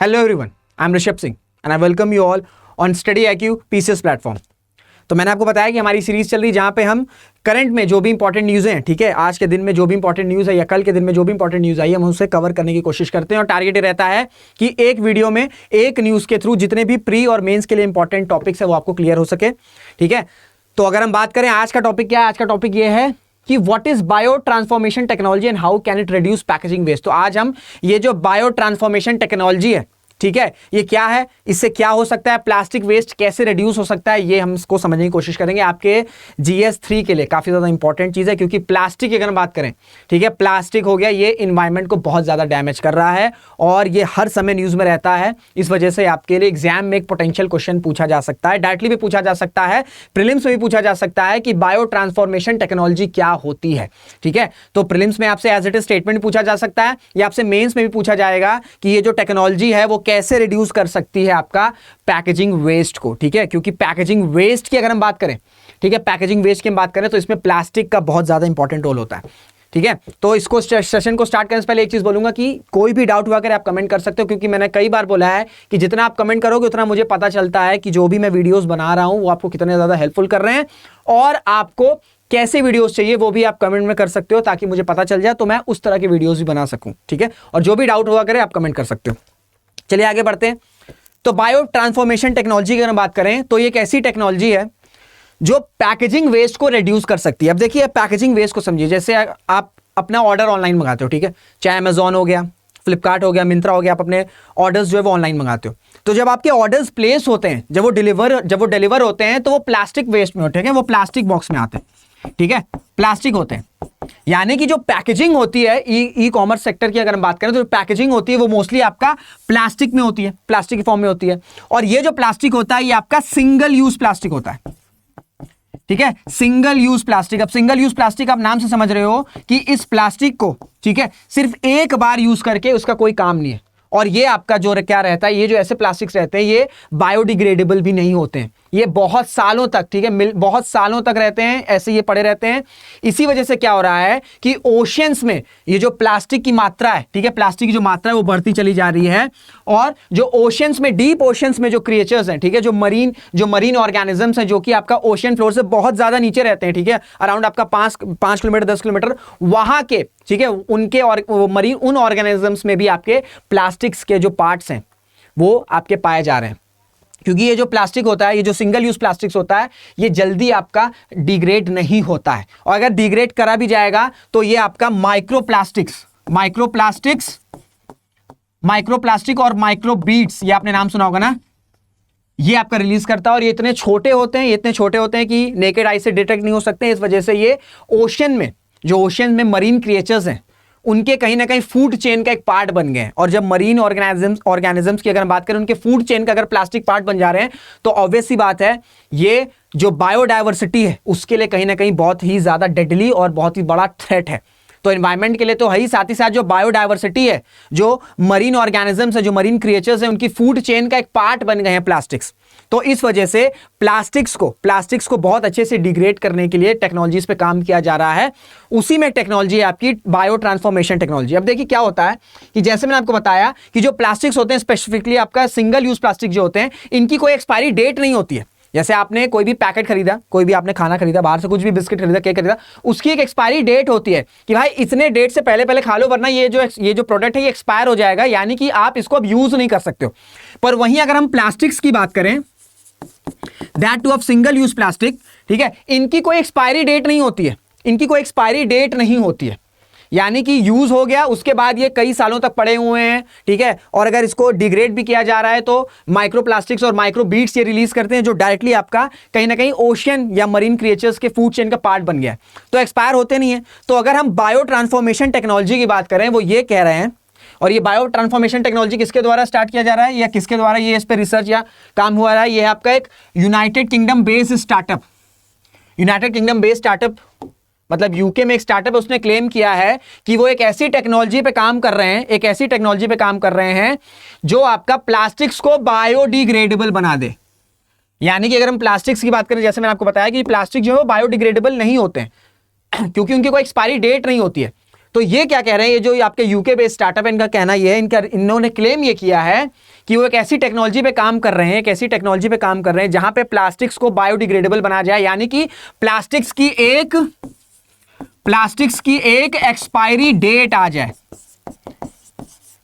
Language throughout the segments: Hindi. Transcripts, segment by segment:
Hello everyone, I am Rishabh Singh and I welcome you all on study IQ PCS platform. तो मैंने आपको बताया कि हमारी सीरीज चल रही है जहां पे हम करंट में जो भी इंपॉर्टेंट न्यूज़ हैं, ठीक है, आज के दिन में जो भी इंपॉर्टेंट न्यूज़ है या कल के दिन में जो भी इंपॉर्टेंट न्यूज़ आई है हम उसे कवर करने की कोशिश करते हैं। और टारगेट रहता है कि एक वीडियो में एक न्यूज़ के थ्रू जितने भी प्री और मेंस के लिए इंपॉर्टेंट टॉपिक्स है वो आपको क्लियर हो सके, ठीक है। तो अगर हम बात करें आज का टॉपिक क्या है, आज का टॉपिक ये है कि what is biotransformation technology and how can it reduce packaging waste. तो आज हम ये जो बायो ट्रांसफॉर्मेशन टेक्नोलॉजी है, ठीक है, ये क्या है, इससे क्या हो सकता है, प्लास्टिक वेस्ट कैसे रिड्यूस हो सकता है, ये हम इसको समझने की कोशिश करेंगे। आपके GS 3 के लिए काफी ज्यादा इंपॉर्टेंट चीज है, क्योंकि प्लास्टिक की अगर हम बात करें, ठीक है, प्लास्टिक हो गया, ये इन्वायरमेंट को बहुत ज्यादा डैमेज कर रहा है और ये हर समय न्यूज में रहता है। इस वजह से आपके लिए एग्जाम में एक पोटेंशियल क्वेश्चन पूछा जा सकता है, डायरेक्टली भी पूछा जा सकता है, प्रीलिम्स में भी पूछा जा सकता है कि बायो ट्रांसफॉर्मेशन टेक्नोलॉजी क्या होती है, ठीक है। तो प्रीलिम्स में आपसे एज इट इज स्टेटमेंट पूछा जा सकता है या आपसे मेंस में भी पूछा जाएगा कि ये जो टेक्नोलॉजी है वो कैसे रिड्यूस कर सकती है आपका पैकेजिंग वेस्ट को, ठीक है। क्योंकि पैकेजिंग वेस्ट की अगर हम बात करें, ठीक है, पैकेजिंग वेस्ट की हम बात करें तो इसमें प्लास्टिक का बहुत ज्यादा इंपॉर्टेंट रोल होता है, ठीक है। तो इसको सेशन को स्टार्ट करने से पहले एक चीज बोलूंगा कि कोई भी डाउट हुआ अगर आप कमेंट कर सकते हो, क्योंकि मैंने कई बार बोला है कि जितना आप कमेंट करोगे उतना मुझे पता चलता है कि जो भी मैं वीडियोस बना रहा हूं वो आपको कितने ज्यादा हेल्पफुल कर रहे हैं और आपको कैसे वीडियोस चाहिए वो भी आप कमेंट में कर सकते हो, ताकि मुझे पता चल जाए तो मैं उस तरह के वीडियोस भी बना सकूं, ठीक है। और जो भी डाउट हुआ करे आप कमेंट कर सकते हो। चलिए आगे बढ़ते हैं। तो बायो ट्रांसफॉर्मेशन टेक्नोलॉजी की अगर हम बात करें तो ये एक ऐसी टेक्नोलॉजी है जो पैकेजिंग वेस्ट को रिड्यूस कर सकती है। अब देखिए पैकेजिंग वेस्ट को समझिए, जैसे आप अपना ऑर्डर ऑनलाइन मंगाते हो, ठीक है, चाहे अमेजॉन हो गया, फ्लिपकार्ट हो गया, मिंत्रा हो गया, आप अपने ऑर्डर्स जो है वो ऑनलाइन मंगाते हो। तो जब आपके ऑर्डर्स प्लेस होते हैं, जब वो डिलीवर होते हैं तो वो प्लास्टिक वेस्ट में होते हैं, वो प्लास्टिक बॉक्स में आते हैं, ठीक है, प्लास्टिक होते हैं। यानी कि जो पैकेजिंग होती है ई कॉमर्स सेक्टर की अगर हम बात करें तो जो पैकेजिंग होती है वो मोस्टली आपका प्लास्टिक में होती है, प्लास्टिक के फॉर्म में होती है। और ये जो प्लास्टिक होता है ये आपका सिंगल यूज प्लास्टिक होता है, ठीक है, सिंगल यूज प्लास्टिक। अब सिंगल यूज प्लास्टिक आप नाम से समझ रहे हो कि इस प्लास्टिक को, ठीक है, सिर्फ एक बार यूज करके उसका कोई काम नहीं है। और ये आपका जो क्या रहता है, ये जो ऐसे प्लास्टिक्स रहते हैं ये बायोडिग्रेडेबल भी नहीं होते हैं, ये बहुत सालों तक, ठीक है, बहुत सालों तक रहते हैं, ऐसे ये पड़े रहते हैं। इसी वजह से क्या हो रहा है कि ओशियंस में ये जो प्लास्टिक की मात्रा है, ठीक है, प्लास्टिक की जो मात्रा है वो बढ़ती चली जा रही है। और जो ओशियंस में, डीप ओशियंस में जो क्रिएचर्स हैं, ठीक है, जो मरीन ऑर्गेनिजम्स हैं जो कि आपका ओशियन फ्लोर से बहुत ज्यादा नीचे रहते हैं, ठीक है, अराउंड आपका 5 किलोमीटर 10 किलोमीटर वहां के, ठीक है, उनके और मरीन उन ऑर्गेनिजम्स में भी आपके प्लास्टिक्स के जो पार्ट्स हैं वो आपके पाए जा रहे हैं। क्योंकि ये जो प्लास्टिक होता है, ये जो सिंगल यूज प्लास्टिक्स होता है, ये जल्दी आपका डिग्रेड नहीं होता है। और अगर डिग्रेड करा भी जाएगा तो ये आपका माइक्रोप्लास्टिक और माइक्रोबीड्स, ये आपने नाम सुना होगा ना, ये आपका रिलीज करता है। और ये इतने छोटे होते हैं कि नेकेड आई से डिटेक्ट नहीं हो सकते। इस वजह से ये ओशियन में मरीन क्रिएचर्स हैं उनके कहीं ना कहीं फूड चेन का एक पार्ट बन गए हैं। और जब मरीन ऑर्गेनिजम्स की अगर बात करें, उनके फूड चेन का अगर प्लास्टिक पार्ट बन जा रहे हैं तो ऑब्वियस सी बात है ये जो बायोडायवर्सिटी है उसके लिए कहीं ना कहीं बहुत ही ज्यादा डेडली और बहुत ही बड़ा थ्रेट है। तो एनवायरनमेंट के लिए तो है ही, साथ ही साथ जो बायोडायवर्सिटी है, जो मरीन ऑर्गेनिजम्स है, जो मरीन क्रिएचर्स है, उनकी फूड चेन का एक पार्ट बन गए हैं प्लास्टिक्स। तो इस वजह से प्लास्टिक्स को बहुत अच्छे से डिग्रेड करने के लिए टेक्नोलॉजीज पे काम किया जा रहा है। उसी में टेक्नोलॉजी है आपकी बायो ट्रांसफॉर्मेशन टेक्नोलॉजी। अब देखिए क्या होता है कि जैसे मैंने आपको बताया कि जो प्लास्टिक्स होते हैं, स्पेसिफिकली आपका सिंगल यूज प्लास्टिक जो होते हैं, इनकी कोई एक्सपायरी डेट नहीं होती है। जैसे आपने कोई भी पैकेट खरीदा, कोई भी आपने खाना खरीदा, बाहर से कुछ भी बिस्किट खरीदा, केक खरीदा, उसकी एक एक्सपायरी डेट होती है कि भाई इतने डेट से पहले खा लो, वरना ये जो प्रोडक्ट है ये एक्सपायर हो जाएगा, यानी कि आप इसको अब यूज नहीं कर सकते हो। पर वहीं अगर हम प्लास्टिक्स की बात करें, that two of single use plastic, ठीक है, इनकी कोई एक्सपायरी डेट नहीं होती है, यानी कि यूज हो गया उसके बाद ये कई सालों तक पड़े हुए हैं, ठीक है। और अगर इसको डिग्रेड भी किया जा रहा है तो माइक्रोप्लास्टिक्स और माइक्रोबीड्स ये रिलीज करते हैं जो डायरेक्टली आपका कहीं ना कहीं ओशियन या मरीन क्रिएचर्स के फूड चेन का पार्ट बन गया है, तो एक्सपायर होते नहीं है। तो अगर हम बायो ट्रांसफॉर्मेशन टेक्नोलॉजी की बात करें, वो ये कह रहे हैं, और ये बायो ट्रांसफॉर्मेशन टेक्नोलॉजी किसके द्वारा स्टार्ट किया जा रहा है या किसके द्वारा ये इस पे रिसर्च या काम हुआ रहा है, ये है आपका एक यूनाइटेड किंगडम बेस्ड स्टार्टअप, मतलब यूके में एक स्टार्टअप, उसने क्लेम किया है कि वो एक ऐसी टेक्नोलॉजी पे काम कर रहे हैं जो आपका प्लास्टिक्स को बायोडिग्रेडेबल बना दे। यानी कि अगर हम प्लास्टिक्स की बात करें, जैसे मैंने आपको बताया कि प्लास्टिक जो है वो बायोडिग्रेडेबल नहीं होते हैं क्योंकि उनकी कोई एक्सपायरी डेट नहीं होती है। तो ये क्या कह रहे हैं, ये जो आपके यूके बेस्ड स्टार्टअप है, इनका कहना ये है, इन्होंने क्लेम ये किया है कि वो एक ऐसी टेक्नोलॉजी पे काम कर रहे हैं, एक ऐसी टेक्नोलॉजी पे काम कर रहे हैं जहां पे प्लास्टिक्स को बायोडिग्रेडेबल बनाया जाए, यानी कि प्लास्टिक्स की एक एक्सपायरी डेट आ जाए,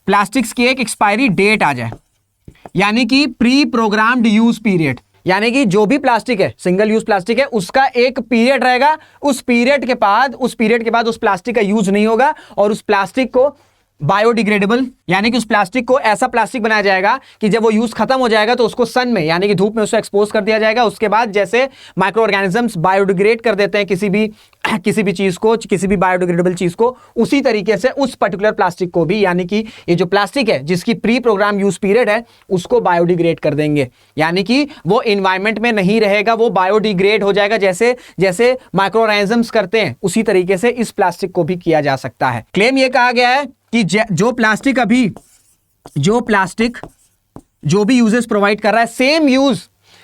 प्लास्टिक्स की एक एक्सपायरी डेट आ जाए, यानी कि प्री प्रोग्राम्ड यूज पीरियड, यानी कि जो भी प्लास्टिक है, सिंगल यूज प्लास्टिक है, उसका एक पीरियड रहेगा, उस पीरियड के बाद उस प्लास्टिक का यूज नहीं होगा और उस प्लास्टिक को बायोडिग्रेडेबल, यानी कि उस प्लास्टिक को ऐसा प्लास्टिक बनाया जाएगा कि जब वो यूज खत्म हो जाएगा तो उसको सन में, यानी कि धूप में, उसको एक्सपोज कर दिया जाएगा। उसके बाद जैसे माइक्रो ऑर्गेनिजम्स बायोडिग्रेड कर देते हैं किसी भी चीज को, किसी भी बायोडिग्रेडेबल चीज को, उसी तरीके से उस पर्टिकुलर प्लास्टिक को भी, यानी कि ये जो प्लास्टिक है जिसकी प्री प्रोग्राम यूज पीरियड है, उसको बायोडिग्रेड कर देंगे, यानी कि वो इन्वायरमेंट में नहीं रहेगा, वो बायोडिग्रेड हो जाएगा। जैसे जैसे माइक्रो ऑर्गेनिजम्स करते हैं उसी तरीके से इस प्लास्टिक को भी किया जा सकता है। क्लेम ये कहा गया है कि जो प्लास्टिक जो भी यूजेस प्रोवाइड कर रहा है,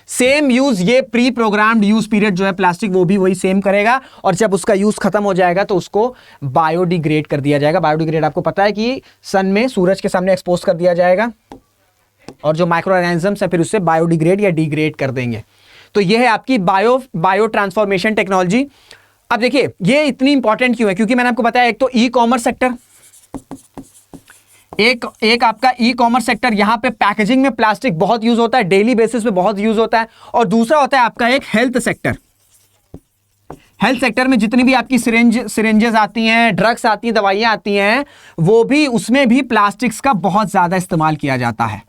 सेम यूज ये प्री प्रोग्राम्ड यूज पीरियड जो है प्लास्टिक, वो भी वही सेम करेगा, और जब उसका यूज खत्म हो जाएगा तो उसको बायोडिग्रेड कर दिया जाएगा। बायोडिग्रेड आपको पता है कि सन में, सूरज के सामने एक्सपोज कर दिया जाएगा और जो माइक्रो ऑर्गेनिजम्स है फिर उससे बायोडिग्रेड या डिग्रेड कर देंगे। तो ये है आपकी बायो ट्रांसफॉर्मेशन टेक्नोलॉजी। अब देखिए ये इतनी इंपॉर्टेंट क्यों है, क्योंकि मैंने आपको बताया एक तो ई कॉमर्स सेक्टर, एक आपका ई कॉमर्स सेक्टर, यहां पे पैकेजिंग में प्लास्टिक बहुत यूज होता है, डेली बेसिस पे बहुत यूज होता है, और दूसरा होता है आपका एक हेल्थ सेक्टर। हेल्थ सेक्टर में जितनी भी आपकी सिरिंजेस आती हैं, ड्रग्स आती हैं, दवाइयां आती हैं, वो भी, उसमें भी प्लास्टिक्स का बहुत ज्यादा इस्तेमाल किया जाता है।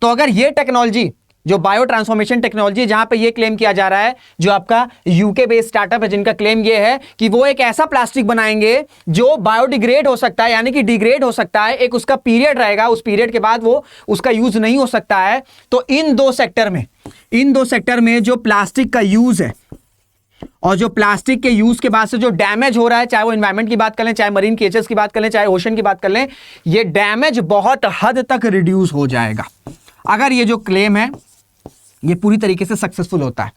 तो अगर ये टेक्नोलॉजी जो बायो ट्रांसफॉर्मेशन टेक्नोलॉजी, जहां पे ये क्लेम किया जा रहा है, जो आपका यूके बेस्ड स्टार्टअप है जिनका क्लेम ये है कि वो एक ऐसा प्लास्टिक बनाएंगे जो बायोडिग्रेड हो सकता है, यानी कि डिग्रेड हो सकता है, एक उसका पीरियड रहेगा, उस पीरियड के बाद वो उसका यूज नहीं हो सकता है। तो इन दो सेक्टर में जो प्लास्टिक का यूज है और जो प्लास्टिक के यूज के बाद से जो डैमेज हो रहा है, चाहे वो एनवायरमेंट की बात कर लें, चाहे मरीन क्रिएचर्स की बात कर लें, चाहे ओशन की बात कर लें, ये डैमेज बहुत हद तक रिड्यूस हो जाएगा अगर ये जो क्लेम है ये पूरी तरीके से सक्सेसफुल होता है।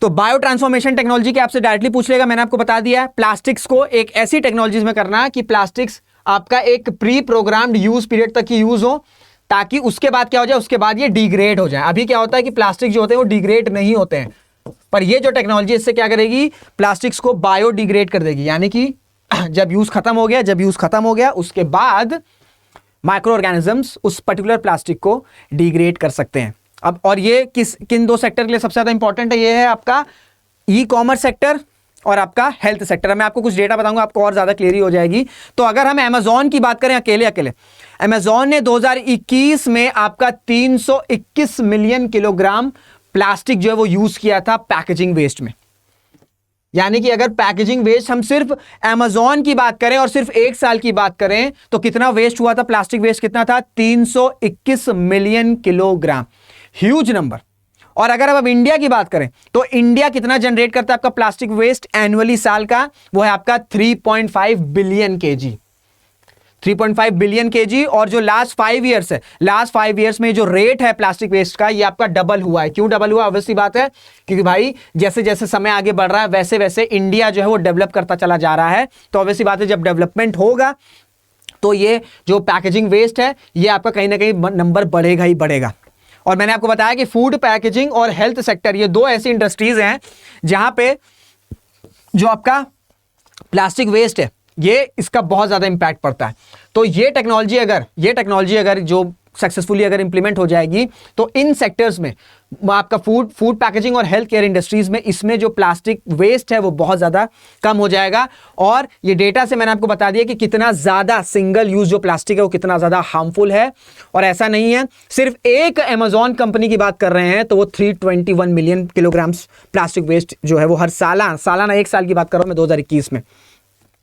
तो बायो ट्रांसफॉर्मेशन टेक्नोलॉजी के आपसे डायरेक्टली पूछ लेगा, मैंने आपको बता दिया है, प्लास्टिक्स को एक ऐसी टेक्नोलॉजीज में करना कि प्लास्टिक्स आपका एक प्री प्रोग्राम्ड यूज पीरियड तक ही यूज हो, ताकि उसके बाद क्या हो जाए, उसके बाद ये डिग्रेड हो जाए। अभी क्या होता है कि प्लास्टिक जो होते हैं वो डिग्रेड नहीं होते हैं, पर ये जो टेक्नोलॉजी इससे क्या करेगी, प्लास्टिक्स को बायोडिग्रेड कर देगी, यानी कि जब यूज खत्म हो गया उसके बाद माइक्रो ऑर्गेनिजम्स उस पर्टिकुलर प्लास्टिक को डिग्रेड कर सकते हैं। अब और ये किन दो सेक्टर के लिए सबसे ज्यादा इंपॉर्टेंट है, ये है आपका ई कॉमर्स सेक्टर और आपका हेल्थ सेक्टर। मैं आपको कुछ डेटा बताऊंगा, आपको और ज्यादा क्लियरी हो जाएगी। तो अगर हम अमेजॉन की बात करें, अकेले अमेजॉन ने 2021 में आपका 321 मिलियन किलोग्राम प्लास्टिक जो है वो यूज किया था पैकेजिंग वेस्ट में। यानी कि अगर पैकेजिंग वेस्ट हम सिर्फ अमेजॉन की बात करें और सिर्फ एक साल की बात करें तो कितना वेस्ट हुआ था, प्लास्टिक वेस्ट कितना था, 321 मिलियन किलोग्राम, ह्यूज नंबर। और अगर अब इंडिया की बात करें तो इंडिया कितना जनरेट करता है आपका प्लास्टिक वेस्ट एनुअली साल का, वो है आपका 3.5 बिलियन केजी, 3.5 बिलियन केजी। और जो लास्ट 5 ईयर्स है, लास्ट 5 ईयर्स में जो रेट है प्लास्टिक वेस्ट का, ये आपका डबल हुआ है। क्यों डबल हुआ, ऑब्वियसली बात है, क्योंकि भाई जैसे जैसे समय आगे बढ़ रहा है वैसे वैसे इंडिया जो है वो डेवलप करता चला जा रहा है। तो ऑब्वियसली बात है, जब डेवलपमेंट होगा तो ये जो पैकेजिंग वेस्ट है ये आपका कहीं ना कहीं नंबर बढ़ेगा ही बढ़ेगा। और मैंने आपको बताया कि फूड पैकेजिंग और हेल्थ सेक्टर, ये दो ऐसी इंडस्ट्रीज हैं जहां पे जो आपका प्लास्टिक वेस्ट है ये इसका बहुत ज्यादा इंपैक्ट पड़ता है। तो ये टेक्नोलॉजी अगर जो सक्सेसफुली अगर इंप्लीमेंट हो जाएगी तो इन सेक्टर्स में आपका फूड पैकेजिंग और हेल्थ केयर इंडस्ट्रीज में इसमें जो प्लास्टिक वेस्ट है वो बहुत ज्यादा कम हो जाएगा। और ये डेटा से मैंने आपको बता दिया कि कितना ज्यादा सिंगल यूज जो प्लास्टिक है वो कितना ज्यादा हार्मफुल है। और ऐसा नहीं है सिर्फ एक अमेजॉन कंपनी की बात कर रहे हैं तो वो 321 मिलियन किलोग्राम प्लास्टिक वेस्ट जो है वो हर सालाना एक साल की बात कर रहा हूं मैं 2021 में,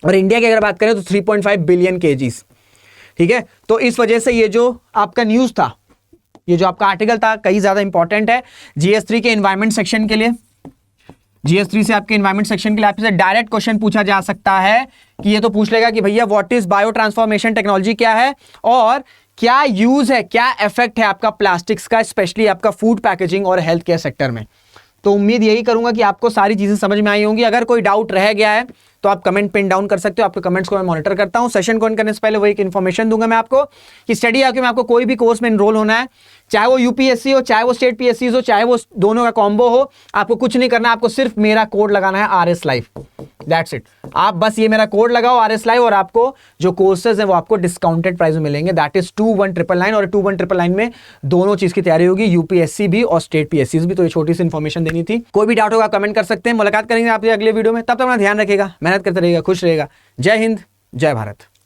और इंडिया की अगर बात करें तो 3.5 बिलियन केजीज। ठीक है, तो इस वजह से ये जो आपका न्यूज था, ये जो आपका आर्टिकल था, कई ज्यादा इंपॉर्टेंट है GS3 के एनवायरमेंट सेक्शन के लिए। GS3 से आपके एनवायरमेंट सेक्शन के लिए आपसे डायरेक्ट क्वेश्चन पूछा जा सकता है कि ये तो पूछ लेगा कि भैया what is biotransformation technology क्या है और क्या यूज है, क्या इफेक्ट है आपका प्लास्टिक्स का, स्पेशली आपका फूड पैकेजिंग और हेल्थ केयर सेक्टर में। तो उम्मीद यही करूंगा कि आपको सारी चीजें समझ में आई होंगी। अगर कोई डाउट रह गया है तो आप कमेंट पिन डाउन कर सकते हो, आपके कमेंट्स को मैं मॉनिटर करता हूं। सेशन को करने से पहले वही एक इन्फॉर्मेशन दूंगा मैं आपको कि स्टडी IQ में आपको कोई भी कोर्स में एनरोल होना है, चाहे वो यूपीएससी हो, चाहे वो स्टेट पीएससी हो, चाहे वो दोनों का कॉम्बो हो, आपको कुछ नहीं करना, आपको सिर्फ मेरा कोड लगाना है RS Live, दैट्स इट। आप बस ये मेरा कोड लगाओ RS Live और आपको जो कोर्सेज है वो आपको डिस्काउंटेड प्राइस में मिलेंगे, दैट इज 21999। और 21999 में दोनों चीज की तैयारी होगी, यूपीएससी भी और स्टेट पीएससी भी। तो ये छोटी सी इन्फॉर्मेशन देनी थी। कोई भी डाउट होगा कमेंट कर सकते हैं। मुलाकात करेंगे आपसे अगले वीडियो में, तब तक अपना ध्यान रखिएगा, मेहनत करते रहिएगा, खुश रहेगा। जय हिंद, जय भारत।